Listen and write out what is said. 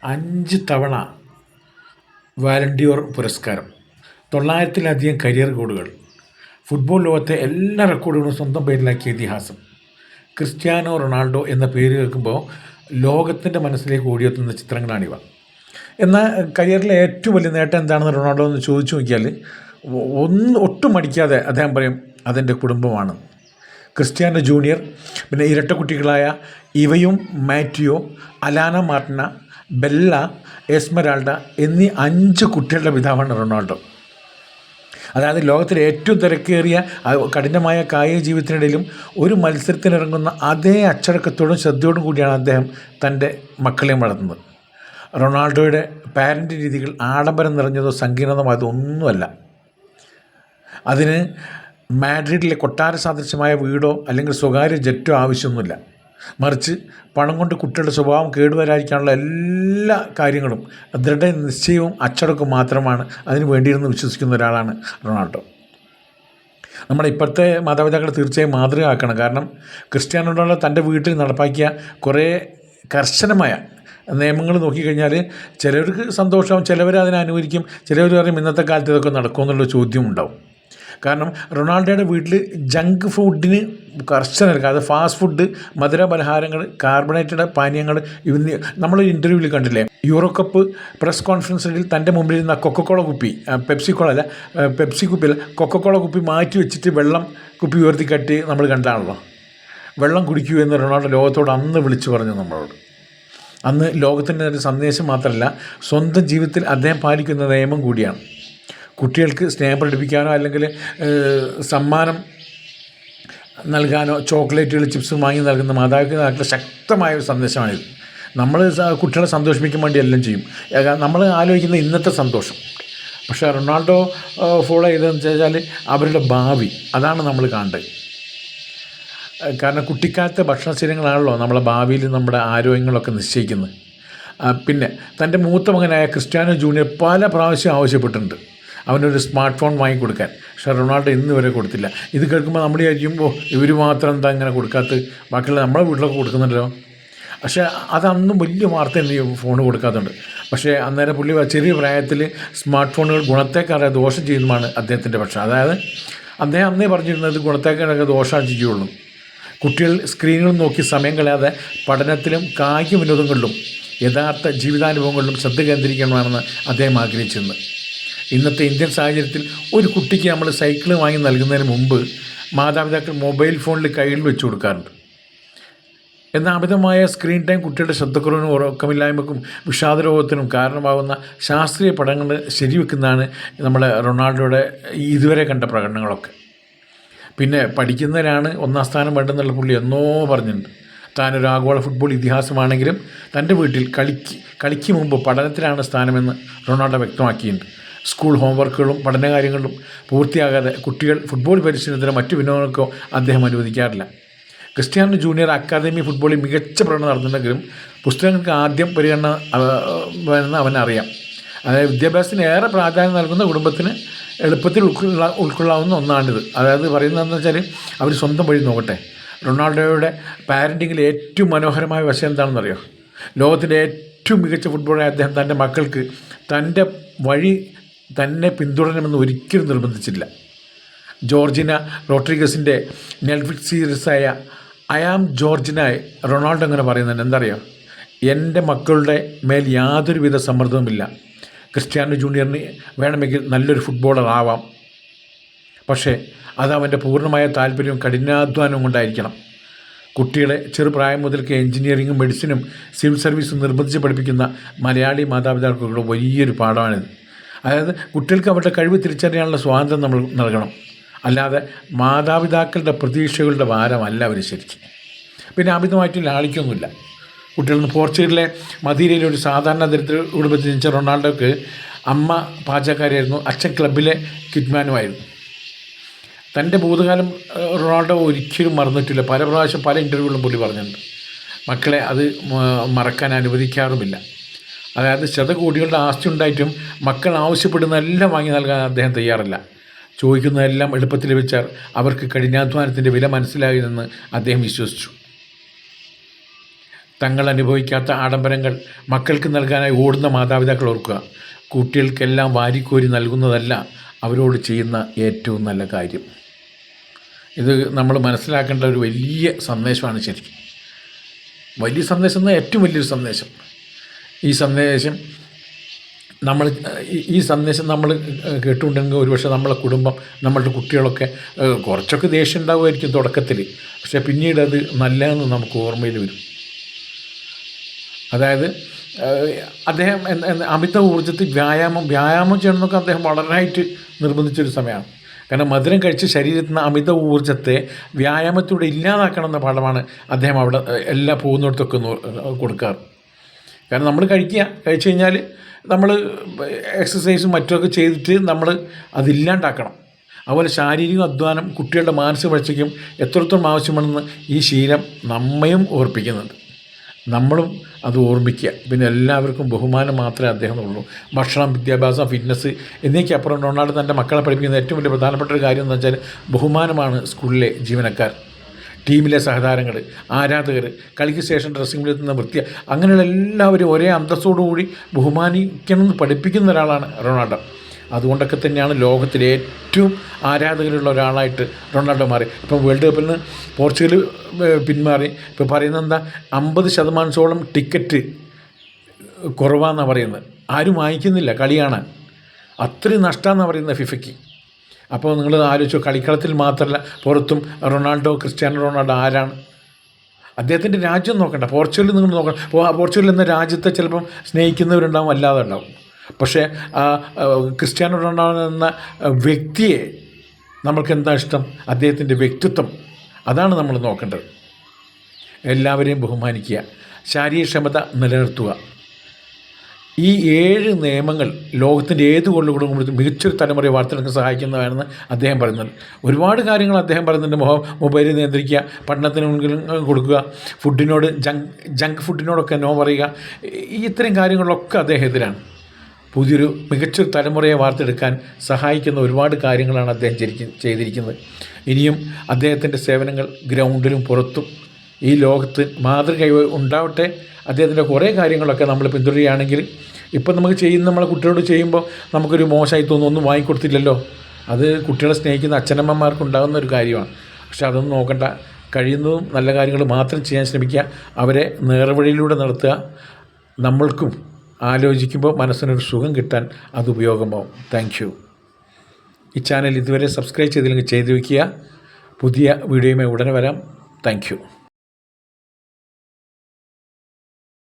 5 തവണ വാലണ്ടിയോർ പുരസ്കാരം, 900-ലധികം കരിയർ ഗോളുകൾ, ഫുട്ബോൾ ലോകത്തെ എല്ലാ റെക്കോർഡുകളും സ്വന്തം പേരിലാക്കിയ ഇതിഹാസം. ക്രിസ്ത്യാനോ റൊണാൾഡോ എന്ന പേര് കേൾക്കുമ്പോൾ ലോകത്തിൻ്റെ മനസ്സിലേക്ക് ഓടിയെത്തുന്ന ചിത്രങ്ങളാണിവ. എന്നാൽ കരിയറിലെ ഏറ്റവും വലിയ നേട്ടം എന്താണെന്ന് റൊണാൾഡോ എന്ന് ചോദിച്ചു നോക്കിയാൽ ഒട്ടും മടിക്കാതെ അദ്ദേഹം പറയും അതെൻ്റെ കുടുംബമാണ്. ക്രിസ്ത്യാനോ ജൂനിയർ, പിന്നെ ഇരട്ട കുട്ടികളായ ഇവയും മാറ്റിയോ, അലാന മാർട്ടിന, ബെല്ല, എസ്മരാൾഡ എന്നീ 5 കുട്ടികളുടെ പിതാവാണ് റൊണാൾഡോ. അതായത് ലോകത്തിലെ ഏറ്റവും തിരക്കേറിയ കഠിനമായ കായിക ജീവിതത്തിനിടയിലും ഒരു മത്സരത്തിനിറങ്ങുന്ന അതേ അച്ചടക്കത്തോടും ശ്രദ്ധയോടും കൂടിയാണ് അദ്ദേഹം തൻ്റെ മക്കളെ വളർത്തുന്നത്. റൊണാൾഡോയുടെ പാരൻ്റ് രീതികൾ ആഡംബരം നിറഞ്ഞതോ സങ്കീർണമായതോ ഒന്നുമല്ല. അതിന് മാഡ്രിഡിലെ കൊട്ടാര സാദൃശ്യമായ വീടോ അല്ലെങ്കിൽ സ്വകാര്യ ജെറ്റോ ആവശ്യമൊന്നുമില്ല. മറിച്ച് പണം കൊണ്ട് കുട്ടികളുടെ സ്വഭാവം കേടുവരാതിരിക്കാനുള്ള എല്ലാ കാര്യങ്ങളും ദൃഢനിശ്ചയവും അച്ചടക്കവും മാത്രമാണ് അതിന് വേണ്ടിയിരുന്ന് വിശ്വസിക്കുന്ന ഒരാളാണ് റൊണാൾഡോ. നമ്മുടെ ഇപ്പോഴത്തെ മാതാപിതാക്കൾ തീർച്ചയായും മാതൃകയാക്കണം. കാരണം ക്രിസ്ത്യാനോ റൊണാൾഡോ തൻ്റെ വീട്ടിൽ നടപ്പാക്കിയ കുറേ കർശനമായ നിയമങ്ങൾ നോക്കിക്കഴിഞ്ഞാൽ ചിലവർക്ക് സന്തോഷമാവും, ചിലവർ അതിനെ അനുകരിക്കും, ചിലവർ പറയും ഇന്നത്തെ കാലത്ത് ഇതൊക്കെ നടക്കുമെന്നുള്ള ചോദ്യം ഉണ്ടാവും. കാരണം റൊണാൾഡോയുടെ വീട്ടിൽ ജങ്ക് ഫുഡിന് കർശനമായിരിക്കും. അത് ഫാസ്റ്റ് ഫുഡ്, മധുര പലഹാരങ്ങൾ, കാർബണേറ്റഡ് പാനീയങ്ങൾ, നമ്മൾ ഇൻ്റർവ്യൂവിൽ കണ്ടില്ലേ, യൂറോ കപ്പ് പ്രസ് കോൺഫറൻസിൽ തൻ്റെ മുമ്പിൽ ഇരുന്ന കൊക്കക്കോള കുപ്പി, പെപ്സി കുപ്പിയല്ല, കൊക്കക്കോള കുപ്പി മാറ്റി വെച്ചിട്ട് വെള്ളം കുപ്പി ഉയർത്തിക്കട്ടി നമ്മൾ കണ്ടാണല്ലോ. വെള്ളം കുടിക്കൂ എന്ന് റൊണാൾഡോ ലോകത്തോട് അന്ന് വിളിച്ചു പറഞ്ഞു നമ്മളോട്. അന്ന് ലോകത്തിൻ്റെ ഒരു സന്ദേശം മാത്രമല്ല, സ്വന്തം ജീവിതത്തിൽ അദ്ദേഹം പാലിക്കുന്ന നിയമം കൂടിയാണ്. കുട്ടികൾക്ക് സ്നേഹം പ്രകടിപ്പിക്കാനോ അല്ലെങ്കിൽ സമ്മാനം നൽകാനോ ചോക്ലേറ്റുകൾ, ചിപ്സും വാങ്ങി നൽകുന്ന മാതാപിതാക്കളുടെ ശക്തമായ ഒരു സന്ദേശമാണിത്. നമ്മൾ കുട്ടികളെ സന്തോഷിപ്പിക്കാൻ വേണ്ടി എല്ലാം ചെയ്യും. നമ്മൾ ആലോചിക്കുന്ന ഇന്നത്തെ സന്തോഷം. പക്ഷേ റൊണാൾഡോ ഫോളോ ചെയ്തതെന്ന് വെച്ചാൽ അവരുടെ ഭാവി, അതാണ് നമ്മൾ കാണേണ്ടത്. കാരണം കുട്ടിക്കാലത്തെ ഭക്ഷണശീലങ്ങളാണല്ലോ നമ്മളെ ഭാവിയിൽ നമ്മുടെ ആരോഗ്യങ്ങളൊക്കെ നിശ്ചയിക്കുന്നത്. പിന്നെ തൻ്റെ മൂത്ത മകനായ ക്രിസ്ത്യാനോ ജൂനിയർ പല പ്രാവശ്യം ആവശ്യപ്പെട്ടിട്ടുണ്ട് അവനൊരു സ്മാർട്ട് ഫോൺ വാങ്ങിക്കൊടുക്കാൻ. പക്ഷേ റൊണാൾഡോ ഇന്ന് വരെ കൊടുത്തില്ല. ഇത് കേൾക്കുമ്പോൾ നമ്മൾ വിചാരിക്കുമ്പോൾ ഇവർ മാത്രം എന്താ ഇങ്ങനെ കൊടുക്കാത്തത്, ബാക്കിയുള്ള നമ്മളെ വീട്ടിലൊക്കെ കൊടുക്കുന്നുണ്ടല്ലോ. പക്ഷേ അതന്നും വലിയ വാർത്ത ഈ ഫോൺ കൊടുക്കാത്തതുണ്ട്. പക്ഷേ അന്നേരം പുള്ളി ചെറിയ പ്രായത്തിൽ സ്മാർട്ട് ഫോണുകൾ ഗുണത്തേക്കാളെ ദോഷം ചെയ്യുന്നതാണ് അദ്ദേഹത്തിൻ്റെ പക്ഷം. അതായത് അദ്ദേഹം അന്നേ പറഞ്ഞിരുന്നത് ഗുണത്തേക്കാളൊക്കെ ദോഷം ചെയ്യുള്ളൂ. കുട്ടികൾ സ്ക്രീനുകൾ നോക്കി സമയം കളയാതെ പഠനത്തിലും കായിക വിനോദങ്ങളിലും യഥാർത്ഥ ജീവിതാനുഭവങ്ങളിലും ശ്രദ്ധ കേന്ദ്രീകരിക്കണമെന്ന് അദ്ദേഹം ആഗ്രഹിച്ചിരുന്നു. ഇന്നത്തെ ഇന്ത്യൻ സാഹചര്യത്തിൽ ഒരു കുട്ടിക്ക് നമ്മൾ സൈക്കിൾ വാങ്ങി നൽകുന്നതിന് മുമ്പ് മാതാപിതാക്കൾ മൊബൈൽ ഫോണിൽ കയ്യിൽ വെച്ച് കൊടുക്കാറുണ്ട്. എന്നാൽ അമിതമായ സ്ക്രീൻ ടൈം കുട്ടികളുടെ ശ്രദ്ധക്കുറവിനും ഉറക്കമില്ലായ്മക്കും വിഷാദരോഗത്തിനും കാരണമാകുന്ന ശാസ്ത്രീയ പഠനങ്ങൾ ശരിവെക്കുന്നതാണ് നമ്മളെ റൊണാൾഡോയുടെ ഇതുവരെ കണ്ട പ്രകടനങ്ങളൊക്കെ. പിന്നെ പഠിക്കുന്നതിനാണ് 1ാം സ്ഥാനം വേണ്ടെന്നുള്ള പുള്ളി എന്നോ പറഞ്ഞിട്ടുണ്ട്. താനൊരു ആഗോള ഫുട്ബോൾ ഇതിഹാസമാണെങ്കിലും തൻ്റെ വീട്ടിൽ കളിക്ക് മുമ്പ് പഠനത്തിലാണ് സ്ഥാനമെന്ന് റൊണാൾഡോ വ്യക്തമാക്കിയിട്ടുണ്ട്. സ്കൂൾ ഹോംവർക്കുകളും പഠനകാര്യങ്ങളും പൂർത്തിയാകാതെ കുട്ടികൾ ഫുട്ബോൾ പരിശീലനത്തിനോ മറ്റു വിനോദങ്ങൾക്കോ അദ്ദേഹം അനുവദിക്കാറില്ല. ക്രിസ്ത്യാനോ ജൂനിയർ അക്കാദമി ഫുട്ബോളിൽ മികച്ച പ്രകടനം നടത്തുന്നെങ്കിലും പുസ്തകങ്ങൾക്ക് ആദ്യം പരിഗണന എന്ന് അവനറിയാം. അതായത് വിദ്യാഭ്യാസത്തിന് ഏറെ പ്രാധാന്യം നൽകുന്ന കുടുംബത്തിന് എളുപ്പത്തിൽ ഉൾക്കൊള്ളാവുന്ന ഒന്നാണിത്. അതായത് പറയുന്നതെന്ന് വെച്ചാൽ അവർ സ്വന്തം വഴി നോക്കട്ടെ. റൊണാൾഡോയുടെ പാരൻറ്റിങ്ങിൽ ഏറ്റവും മനോഹരമായ വശം എന്താണെന്നറിയോ? ലോകത്തിൻ്റെ ഏറ്റവും മികച്ച ഫുട്ബോളായ അദ്ദേഹം തൻ്റെ മക്കൾക്ക് തൻ്റെ വഴി തന്നെ പിന്തുടരണമെന്ന് ഒരിക്കലും നിർബന്ധിച്ചില്ല. ജോർജിന റോഡ്രിഗസിൻ്റെ നെറ്റ്ഫ്ലിക്സ് സീരീസായ ഐ ആം ജോർജിനായി റൊണാൾഡോ അങ്ങനെ പറയുന്നുണ്ട്. എന്തറിയോ? എൻ്റെ മക്കളുടെ മേൽ യാതൊരുവിധ സമ്മർദ്ദവുമില്ല. ക്രിസ്ത്യാനോ ജൂനിയറിന് വേണമെങ്കിൽ നല്ലൊരു ഫുട്ബോളർ ആവാം, പക്ഷേ അത് അവൻ്റെ പൂർണ്ണമായ താല്പര്യവും കഠിനാധ്വാനവും കൊണ്ടായിരിക്കണം. കുട്ടികളെ ചെറുപ്രായം മുതൽക്ക് എഞ്ചിനീയറിങ്ങും മെഡിസിനും സിവിൽ സർവീസും നിർബന്ധിച്ച് പഠിപ്പിക്കുന്ന മലയാളി മാതാപിതാക്കൾക്കുള്ള വലിയൊരു പാഠമാണിത്. അതായത് കുട്ടികൾക്ക് അവരുടെ കഴിവ് തിരിച്ചറിയാനുള്ള സ്വാതന്ത്ര്യം നമ്മൾ നൽകണം, അല്ലാതെ മാതാപിതാക്കളുടെ പ്രതീക്ഷകളുടെ ഭാരമല്ല അവർ ശരിക്കും. പിന്നെ അമിതമായിട്ട് ലാളിക്കൊന്നുമില്ല. കുട്ടികൾ പോർച്ചുഗലിലെ മദീരയിലെ ഒരു സാധാരണ ദരിദ്ര കുടുംബത്തിൽ ജനിച്ച റൊണാൾഡോക്ക് അമ്മ പാചകക്കാരിയായിരുന്നു, അച്ഛൻ ക്ലബിലെ കിറ്റ്മാനുമായിരുന്നു. തൻ്റെ ഭൂതകാലം റൊണാൾഡോ ഒരിക്കലും മറന്നിട്ടില്ല. പല പ്രാവശ്യം പല ഇൻ്റർവ്യൂകളിലും പുള്ളി പറഞ്ഞിട്ടുണ്ട്. മക്കളെ അത് മറക്കാൻ അനുവദിക്കാറുമില്ല. അതായത് ശതകോടികളുടെ ആസ്തി ഉണ്ടായിട്ടും മക്കൾ ആവശ്യപ്പെടുന്നതെല്ലാം വാങ്ങി നൽകാൻ അദ്ദേഹം തയ്യാറല്ല. ചോദിക്കുന്നതെല്ലാം എളുപ്പത്തിൽ ലഭിച്ചാൽ അവർക്ക് കഠിനാധ്വാനത്തിൻ്റെ വില മനസ്സിലാകുമെന്ന് അദ്ദേഹം വിശ്വസിച്ചു. തങ്ങൾ അനുഭവിക്കാത്ത ആഡംബരങ്ങൾ മക്കൾക്ക് നൽകാനായി ഓടുന്ന മാതാപിതാക്കൾ ഓർക്കുക. കുട്ടികൾക്കെല്ലാം വാരിക്കോരി നൽകുന്നതല്ല അവരോട് ചെയ്യുന്ന ഏറ്റവും നല്ല കാര്യം. ഇത് നമ്മൾ മനസ്സിലാക്കേണ്ട ഒരു വലിയ സന്ദേശമാണ്. ശരിക്കും വലിയ സന്ദേശം എന്നാൽ ഏറ്റവും വലിയൊരു സന്ദേശം. ഈ സന്ദേശം നമ്മൾ കേട്ടുകൊണ്ടെങ്കിൽ ഒരുപക്ഷെ നമ്മളെ കുടുംബം, നമ്മളുടെ കുട്ടികളൊക്കെ കുറച്ചൊക്കെ ദേഷ്യം ഉണ്ടാവുമായിരിക്കും തുടക്കത്തിൽ, പക്ഷേ പിന്നീട് അത് നല്ലതെന്ന് നമുക്ക് ഓർമ്മയിൽ വരും. അതായത് അദ്ദേഹം അമിത ഊർജ്ജത്തിൽ വ്യായാമം ചെയ്യണമെന്നൊക്കെ അദ്ദേഹം വളരെയായിട്ട് നിർബന്ധിച്ചൊരു സമയമാണ്. കാരണം മധുരം കഴിച്ച് ശരീരത്തിൽ നിന്ന് അമിത ഊർജ്ജത്തെ വ്യായാമത്തിലൂടെ ഇല്ലാതാക്കണം എന്ന പാഠമാണ് അദ്ദേഹം അവിടെ എല്ലാ പോകുന്നിടത്തൊക്കെ കൊടുക്കാറ്. കാരണം നമ്മൾ കഴിച്ചു കഴിഞ്ഞാൽ നമ്മൾ എക്സസൈസും മറ്റൊക്കെ ചെയ്തിട്ട് നമ്മൾ അതില്ലാണ്ടാക്കണം. അതുപോലെ ശാരീരിക അധ്വാനം കുട്ടികളുടെ മാനസിക വളർച്ചയ്ക്കും എത്രത്തോളം ആവശ്യമാണെന്ന് ഈ ശീലം നമ്മയും ഓർപ്പിക്കുന്നുണ്ട്. നമ്മളും അത് ഓർമ്മിക്കുക. പിന്നെ എല്ലാവർക്കും ബഹുമാനം മാത്രമേ അദ്ദേഹം ഉള്ളൂ. ഭക്ഷണം, വിദ്യാഭ്യാസം, ഫിറ്റ്നസ് എന്നൊക്കെയപ്പുറം റൊണാൾഡോ തൻ്റെ മക്കളെ പഠിപ്പിക്കുന്ന ഏറ്റവും വലിയ പ്രധാനപ്പെട്ട ഒരു കാര്യം എന്ന് വെച്ചാൽ ബഹുമാനമാണ്. സ്കൂളിലെ ജീവനക്കാർ, ടീമിലെ സഹതാരങ്ങൾ, ആരാധകർ, കളിക്ക് ശേഷം ഡ്രസ്സിംഗ് റൂമിൽ എത്തുന്ന വൃത്തി, അങ്ങനെയുള്ള എല്ലാവരും ഒരേ അന്തസ്സോടുകൂടി ബഹുമാനിക്കണമെന്ന് പഠിപ്പിക്കുന്ന ഒരാളാണ് റൊണാൾഡോ. അതുകൊണ്ടൊക്കെ തന്നെയാണ് ലോകത്തിലെ ഏറ്റവും ആരാധകരുള്ള ഒരാളായിട്ട് റൊണാൾഡോ മാറി. ഇപ്പം വേൾഡ് കപ്പിൽ നിന്ന് പോർച്ചുഗൽ പിന്മാറി. ഇപ്പോൾ പറയുന്നത് എന്താ, 50% ടിക്കറ്റ് കുറവാണെന്നാണ് പറയുന്നത്. ആരും വാങ്ങിക്കുന്നില്ല കളി കാണാൻ. അത്രയും നഷ്ടമാണെന്നാണ് പറയുന്നത് ഫിഫയ്ക്ക്. അപ്പോൾ നിങ്ങൾ ആലോചിച്ചു, കളിക്കളത്തിൽ മാത്രമല്ല പുറത്തും ക്രിസ്ത്യാനോ റൊണാൾഡോ ആരാണ്? അദ്ദേഹത്തിൻ്റെ രാജ്യം നോക്കണ്ട, പോർച്ചുഗൽ നിങ്ങൾ നോക്കണം. പോർച്ചുഗൽ എന്ന രാജ്യത്തെ ചിലപ്പം സ്നേഹിക്കുന്നവരുണ്ടാവും, അല്ലാതെ ഉണ്ടാവും. പക്ഷേ ക്രിസ്ത്യാനോ റൊണാൾഡോ എന്ന വ്യക്തിയെ നമ്മൾക്ക് എന്താ ഇഷ്ടം? അദ്ദേഹത്തിൻ്റെ വ്യക്തിത്വം, അതാണ് നമ്മൾ നോക്കേണ്ടത്. എല്ലാവരെയും ബഹുമാനിക്കുക, ശാരീരക്ഷമത നിലനിർത്തുക. ഈ 7 നിയമങ്ങൾ ലോകത്തിൻ്റെ ഏത് കൊള്ളുകൊടുക്കുമ്പോഴും മികച്ചൊരു തലമുറയെ വാർത്തെടുക്കാൻ സഹായിക്കുന്നതാണെന്ന് അദ്ദേഹം പറയുന്നുണ്ട്. ഒരുപാട് കാര്യങ്ങൾ അദ്ദേഹം പറയുന്നുണ്ട്. മൊബൈൽ നിയന്ത്രിക്കുക, പഠനത്തിന് മുൻഗണന കൊടുക്കുക, ജങ്ക് ഫുഡിനോടൊക്കെ നോ പറയുക. ഇത്തരം കാര്യങ്ങളിലൊക്കെ അദ്ദേഹം എതിരാണ്. പുതിയൊരു മികച്ചൊരു തലമുറയെ വാർത്തെടുക്കാൻ സഹായിക്കുന്ന ഒരുപാട് കാര്യങ്ങളാണ് അദ്ദേഹം ചെയ്തിരിക്കുന്നത്. ഇനിയും അദ്ദേഹത്തിൻ്റെ സേവനങ്ങൾ ഗ്രൗണ്ടിലും പുറത്തും ഈ ലോകത്ത് മാതൃക ഉണ്ടാവട്ടെ. അദ്ദേഹത്തിൻ്റെ കുറേ കാര്യങ്ങളൊക്കെ നമ്മൾ പിന്തുടരുകയാണെങ്കിൽ, ഇപ്പം നമ്മളെ കുട്ടികളോട് ചെയ്യുമ്പോൾ നമുക്കൊരു മോശമായി തോന്നും, ഒന്നും വാങ്ങിക്കൊടുത്തില്ലല്ലോ. അത് കുട്ടികളെ സ്നേഹിക്കുന്ന അച്ഛനമ്മമാർക്ക് ഉണ്ടാകുന്ന ഒരു കാര്യമാണ്. പക്ഷെ അതൊന്നും നോക്കണ്ട, കഴിയുന്നതും നല്ല കാര്യങ്ങൾ മാത്രം ചെയ്യാൻ ശ്രമിക്കുക, അവരെ നേർവഴിയിലൂടെ നടത്തുക. നമ്മൾക്കും ആലോചിക്കുമ്പോൾ മനസ്സിനൊരു സുഖം കിട്ടാൻ അത് ഉപയോഗമാവും. Thank you. ഈ ചാനൽ ഇതുവരെ സബ്സ്ക്രൈബ് ചെയ്തില്ലെങ്കിൽ ചെയ്തു വയ്ക്കുക. പുതിയ വീഡിയോയുമായി ഉടനെ വരാം. Thank U.